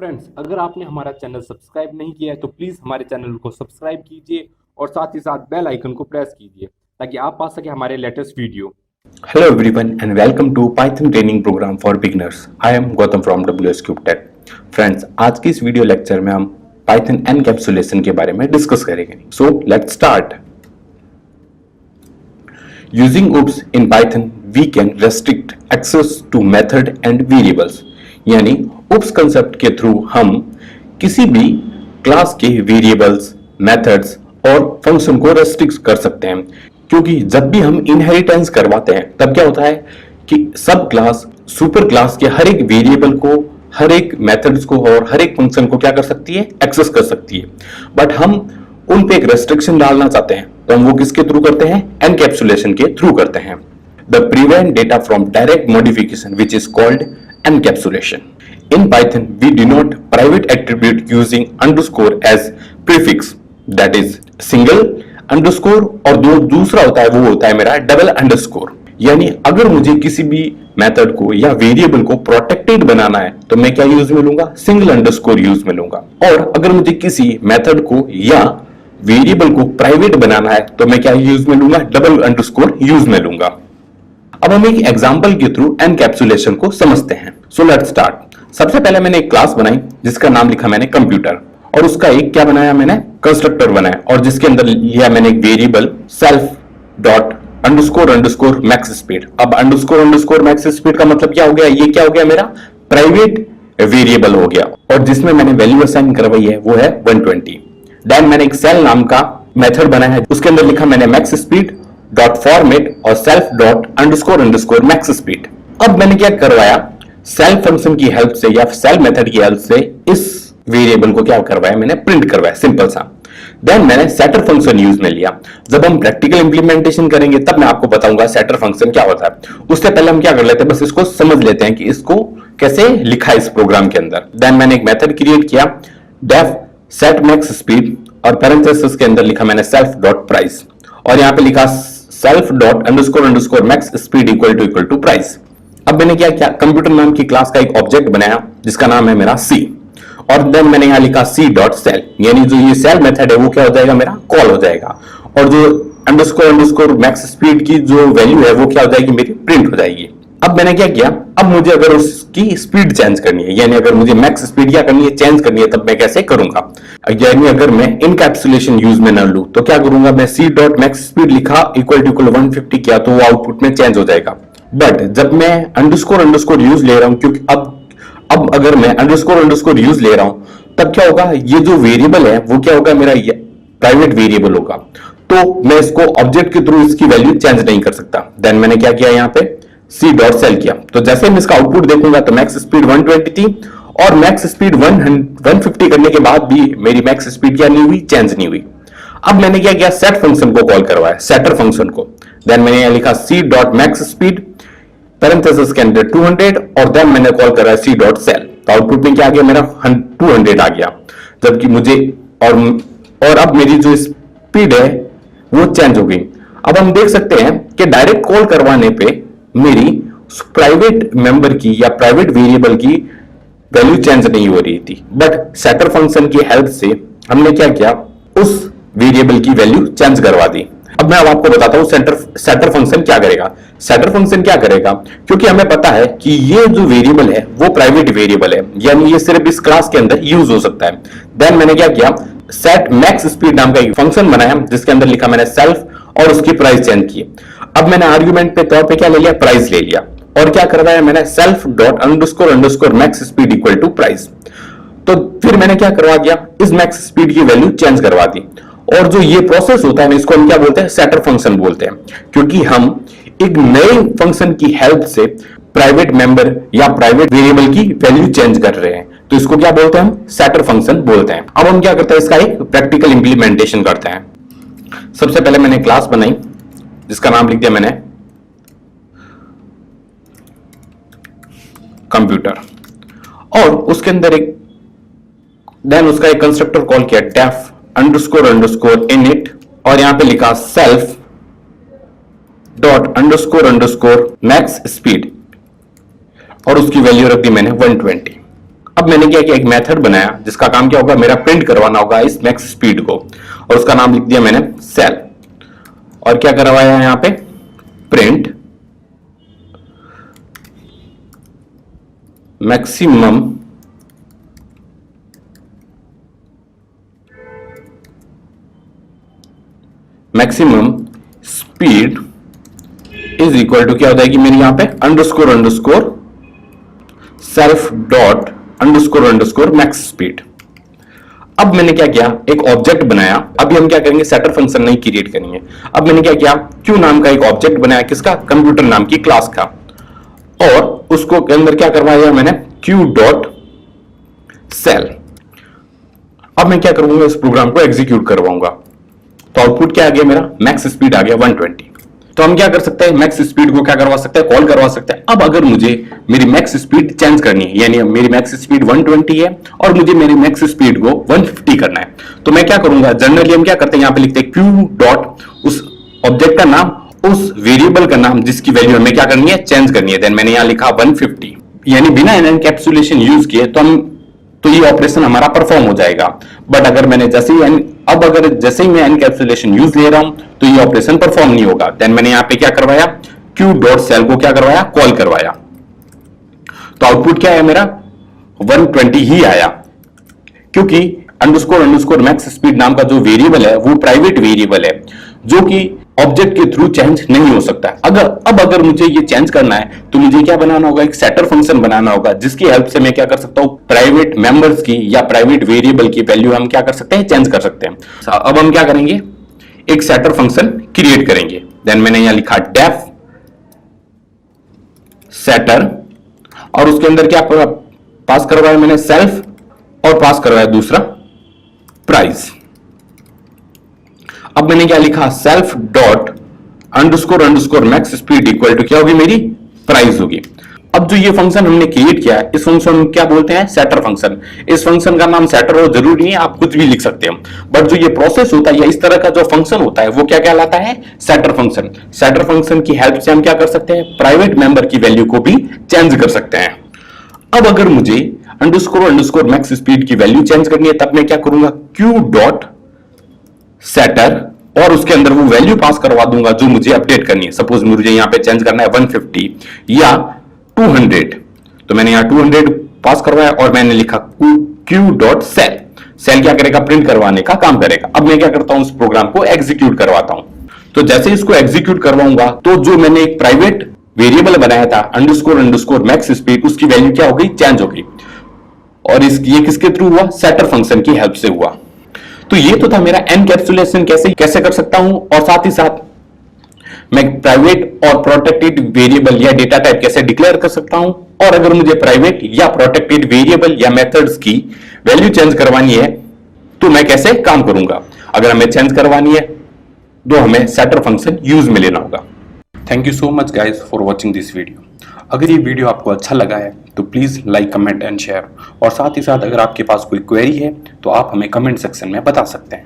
Friends, अगर आपने हमारा चैनल सब्सक्राइब नहीं किया है तो प्लीज़ हमारे चैनल को सब्सक्राइब कीजिए और साथ ही साथ बेल आइकन को प्रेस कीजिए ताकि आप पा सके हमारे latest video. Hello everyone and welcome to Python training program for beginners. I am Gautam from WS Cube Tech. Friends, आज की इस वीडियो लेक्चर में हम Python encapsulation के बारे में डिस्कस करेंगे. So let's start. Using OOPS in Python, we can restrict access to method and variables. यानी OOPS कंसेप्ट के थ्रू हम किसी भी क्लास के वेरिएबल्स, मेथड्स और फंक्शन को रेस्ट्रिक्ट कर सकते हैं. क्योंकि जब भी हम इनहेरिटेंस करवाते हैं तब क्या होता है कि सब क्लास सुपर क्लास के हर एक वेरिएबल को, हर एक मेथड्स को और हर एक फंक्शन को क्या कर सकती है, एक्सेस कर सकती है. बट हम उन पे एक रेस्ट्रिक्शन डालना चाहते हैं तो हम वो किसके थ्रू करते हैं, एनकैप्सुलेशन के थ्रू करते हैं. The prevent data from direct modification which is called encapsulation. In Python, we denote private attribute using underscore as prefix, that is single underscore, और जो दूसरा होता है वो होता है मेरा डबल अंडरस्कोर. यानी अगर मुझे किसी भी मेथड को या वेरिएबल को प्रोटेक्टेड बनाना है तो मैं क्या यूज में लूंगा, सिंगल अंडरस्कोर यूज में लूंगा. और अगर मुझे किसी मेथड को या वेरिएबल को प्राइवेट बनाना है तो मैं क्या यूज में लूंगा, डबल अंडरस्कोर यूज में लूंगा. अब हम एक एग्जांपल के थ्रू एनकैप्सुलेशन को समझते हैं. So let's start. सबसे पहले मैंने एक क्लास बनाई जिसका नाम लिखा मैंने कंप्यूटर, और उसका एक क्या बनाया मैंने, कंस्ट्रक्टर बनाया, और जिसके अंदर लिया मैंने एक variable self dot underscore underscore max speed. अब अंडरस्कोर अंडरस्कोर मैक्स स्पीड का मतलब क्या हो गया, ये क्या हो गया, मेरा प्राइवेट वेरिएबल हो गया, और जिसमें मैंने वैल्यू असाइन करवाई है वो है 120. देन मैंने एक सेल नाम का मेथड बनाया है, उसके अंदर लिखा मैंने मैक्स स्पीड डॉट फॉर्मेट और self dot underscore underscore max speed. अब मैंने क्या करवाया, सेल फंक्शन की हेल्प से या सेल मेथड की हेल्प से इस वेरिएबल को क्या करवाया, मैंने प्रिंट करवाया, सिंपल सा. देन मैंने सेटर फंक्शन यूज में लिया. जब हम प्रैक्टिकल इंप्लीमेंटेशन करेंगे तब मैं आपको बताऊंगा सेटर फंक्शन क्या होता है. उससे पहले हम क्या कर लेते हैं, बस इसको समझ लेते हैं कि इसको कैसे लिखा है इस प्रोग्राम के अंदर. देन मैंने एक मेथड क्रिएट किया, डेफ सेट मैक्स स्पीड, और पैरेंथेसिस के अंदर लिखा मैंने सेल्फ डॉट प्राइस, और यहां पे लिखा self dot underscore underscore max speed equal to price. अब मैंने क्या किया, कंप्यूटर नाम की क्लास का एक ऑब्जेक्ट बनाया जिसका नाम है मेरा सी, और देन मैंने यहां लिखा सी डॉट सेल, यानी जो ये सेल मेथड है वो क्या हो जाएगा, मेरा कॉल हो जाएगा, और जो अंडरस्कोर अंडरस्कोर मैक्स स्पीड की जो वैल्यू है वो क्या हो जाएगी, मेरी प्रिंट हो जाएगी. अब मैंने क्या किया, अब मुझे अगर उसकी स्पीड चेंज करनी है, यानी अगर मुझे मैक्स स्पीड क्या करनी है, चेंज करनी है, तब मैं कैसे करूंगा. यानी अगर मैं इनकैप्सुलेशन यूज में ना लूं तो क्या करूंगा, मैं सी डॉट मैक्स स्पीड लिखा इक्वल टू 150 किया तो वो आउटपुट में चेंज हो जाएगा. बट जब मैं अंडरस्कोर अंडरस्कोर यूज ले रहा हूं, क्योंकि अब अगर मैं अंडरस्कोर अंडरस्कोर यूज ले रहा हूं तब क्या होगा, ये जो वेरिएबल है वो क्या होगा, मेरा प्राइवेट वेरिएबल होगा, तो मैं इसको ऑब्जेक्ट के थ्रू इसकी वैल्यू चेंज नहीं कर सकता. देन मैंने क्या किया, यहां पे सी डॉट सेल किया, तो जैसे मैं इसका आउटपुट देखूंगा तो मैक्स स्पीड 120 थी, और मैक्स स्पीड 150 करने के बाद भी मेरी मैक्स स्पीड क्या नहीं हुई, चेंज नहीं हुई. अब मैंने क्या किया, सेट फंक्शन को कॉल करवाया, सेटर फंक्शन को. देन मैंने यहां लिखा c dot max speed parenthesis के अंदर 200, और देन मैंने कॉल करा सी डॉट सेल, तो आउटपुट में क्या आ गया, मेरा 200 आ गया. जबकि मुझे और अब मेरी जो स्पीड है वो चेंज हो गई. अब हम देख सकते हैं कि डायरेक्ट कॉल करवाने पे मेरी प्राइवेट मेंबर की या प्राइवेट वेरिएबल की वैल्यू चेंज नहीं हो रही थी, बट सेटर फंक्शन की हेल्प से हमने क्या किया, उस वेरिएबल की वैल्यू चेंज करवा दी. अब मैं आपको बताता हूं सेटर फंक्शन क्या करेगा. सेटर फंक्शन क्या करेगा, क्योंकि हमें पता है कि ये जो वेरिएबल है वो प्राइवेट वेरिएबल है, यानी ये सिर्फ इस क्लास के अंदर यूज हो सकता है. देन मैंने क्या किया, सेट मैक्स स्पीड नाम का एक फंक्शन बनाया जिसके अंदर लिखा मैंने सेल्फ, और उसकी प्राइस चेंज की. अब मैंने आर्गुमेंट पे तौर पे क्या ले लिया, प्राइस ले लिया, और क्या करवाया मैंने, self dot underscore underscore max speed equal to price. तो फिर मैंने क्या करवा दिया, इस मैक्स स्पीड की वैल्यू चेंज करवा दी. और जो ये प्रोसेस होता है इसको हम क्या बोलते हैं, सेटर फंक्शन बोलते हैं, क्योंकि हम एक नए फंक्शन की हेल्प से प्राइवेट मेंबर या प्राइवेट वेरिएबल की वैल्यू चेंज कर रहे हैं, तो इसको क्या बोलते हैं, हम सेटर फंक्शन बोलते हैं. अब हम क्या करते हैं, इसका एक प्रैक्टिकल इंप्लीमेंटेशन करते हैं. सबसे पहले मैंने क्लास बनाई जिसका नाम लिख दिया मैंने कंप्यूटर, और उसके अंदर देन उसका एक कंस्ट्रक्टर कॉल किया, डेफ अंडरस्कोर अंडरस्कोर इनिट, और यहां पे लिखा self dot underscore underscore max speed, और उसकी वैल्यू रख दी मैंने 120. अब मैंने क्या किया, एक मेथड बनाया जिसका काम क्या होगा, मेरा प्रिंट करवाना होगा इस मैक्स स्पीड को, और उसका नाम लिख दिया मैंने सेल। और क्या करवाया यहां पे, print maximum speed is equal to क्या हो जाएगी मेरी यहां पे, underscore underscore self dot underscore underscore max speed. अब मैंने क्या किया, एक ऑब्जेक्ट बनाया। अभी हम क्या करेंगे, सेटर फंक्शन नहीं क्रिएट करेंगे। अब मैंने क्या किया, क्यू नाम का एक ऑब्जेक्ट बनाया, किसका, कंप्यूटर नाम की क्लास का, और उसको के अंदर क्या करवाया मैंने, क्यू डॉट सेल। अब मैं क्या करूंगा, इस प्रोग्राम को एग्जीक्यूट करवाऊंगा। तो आउटपुट क्या आ गया मेरा, मैक्स स्पीड आ गया 120। तो हम क्या कर सकते हैं, मैक्स स्पीड को क्या करवा सकते हैं, कॉल करवा सकते हैं। अब अगर मुझे मेरी मैक्स स्पीड चेंज करनी है, यानी मेरी मैक्स स्पीड 120 है और मुझे मेरी मैक्स स्पीड को 150 करना है, तो मैं क्या करूंगा, जनरली हम क्या करते हैं, यहां पे लिखते हैं क्यू डॉट उस ऑब्जेक्ट का नाम, उस वेरिएबल का नाम जिसकी वैल्यू हमें क्या करनी है, चेंज करनी है। देन मैंने यहां लिखा 150, यानी बिना एनकैप्सुलेशन यूज किए तो ये ऑपरेशन हमारा परफॉर्म हो जाएगा। बट अगर मैंने जैसे ही मैं एनकैप्सुलेशन यूज ले रहा हूं तो ये ऑपरेशन परफॉर्म नहीं होगा। देन मैंने यहां पे क्या करवाया, क्यू डॉट सेल को क्या करवाया, कॉल करवाया। तो आउटपुट क्या है मेरा, 120 ही आया, क्योंकि अंडरस्कोर अंडरस्कोर मैक्स स्पीड नाम का जो वेरिएबल है वो प्राइवेट वेरिएबल है, जो कि ऑब्जेक्ट के थ्रू चेंज नहीं हो सकता। अगर मुझे ये चेंज करना है तो मुझे क्या बनाना होगा, एक सेटर फंक्शन बनाना होगा, जिसकी हेल्प से मैं क्या कर सकता हूं, प्राइवेट मेंबर्स की या प्राइवेट वेरिएबल की वैल्यू हम क्या कर सकते हैं, चेंज कर सकते हैं। अब हम क्या करेंगे, एक सेटर फंक्शन क्रिएट करेंगे। देन मैंने यहां लिखा डेफ सेटर, और उसके अंदर क्या पास करवाया मैंने, सेल्फ, और पास करवाया दूसरा प्राइस। अब मैंने क्या लिखा, self dot underscore underscore max speed equal to क्या होगी, मेरी प्राइस होगी। अब जो ये फंक्शन हमने क्रिएट किया है, इस फंक्शन क्या बोलते हैं, सेटर फंक्शन। इस फंक्शन का नाम सेटर हो जरूरी नहीं है, आप कुछ भी लिख सकते हैं, बट जो ये प्रोसेस होता है या इस तरह का जो फंक्शन होता है वो क्या कहलाता है, सेटर फंक्शन। सेटर फंक्शन की हेल्प से हम क्या कर सकते हैं, प्राइवेट मेंबर की वैल्यू को भी चेंज कर सकते हैं। अब अगर मुझे अंडरस्कोर अंडरस्कोर मैक्स स्पीड की वैल्यू चेंज करनी है, तब मैं क्या करूंगा, क्यू डॉट सेटर, और उसके अंदर वो वैल्यू पास करवा दूंगा जो मुझे अपडेट करनी है। सपोज मुझे यहां पे चेंज करना है 150 या 200, तो मैंने यहां 200 पास करवाया और मैंने लिखा क्यू डॉट सेल। सेल क्या करेगा, प्रिंट करवाने का काम करेगा। अब मैं क्या करता हूं, उस प्रोग्राम को एग्जीक्यूट करवाता हूं। तो जैसे इसको एग्जीक्यूट करवाऊंगा तो जो मैंने एक प्राइवेट वेरिएबल बनाया था अंडरस्कोर अंडरस्कोर मैक्स स्पीड, उसकी वैल्यू क्या हो गई, चेंज हो गई। और ये किसके थ्रू हुआ, सेटर फंक्शन की हेल्प से हुआ। तो ये तो था मेरा एनकैप्सुलेशन कैसे कर सकता हूं, और साथ ही साथ मैं प्राइवेट और प्रोटेक्टेड वेरिएबल या डेटा टाइप कैसे डिक्लेयर कर सकता हूं, और अगर मुझे प्राइवेट या प्रोटेक्टेड वेरिएबल या मेथड्स की वैल्यू चेंज करवानी है तो मैं कैसे काम करूंगा। अगर हमें चेंज करवानी है तो हमें सेटर फंक्शन यूज में लेना होगा। Thank you so much guys for watching this video. अगर ये वीडियो आपको अच्छा लगा है तो please like, comment and share, और साथ ही साथ अगर आपके पास कोई क्वेरी है तो आप हमें कमेंट सेक्शन में बता सकते हैं।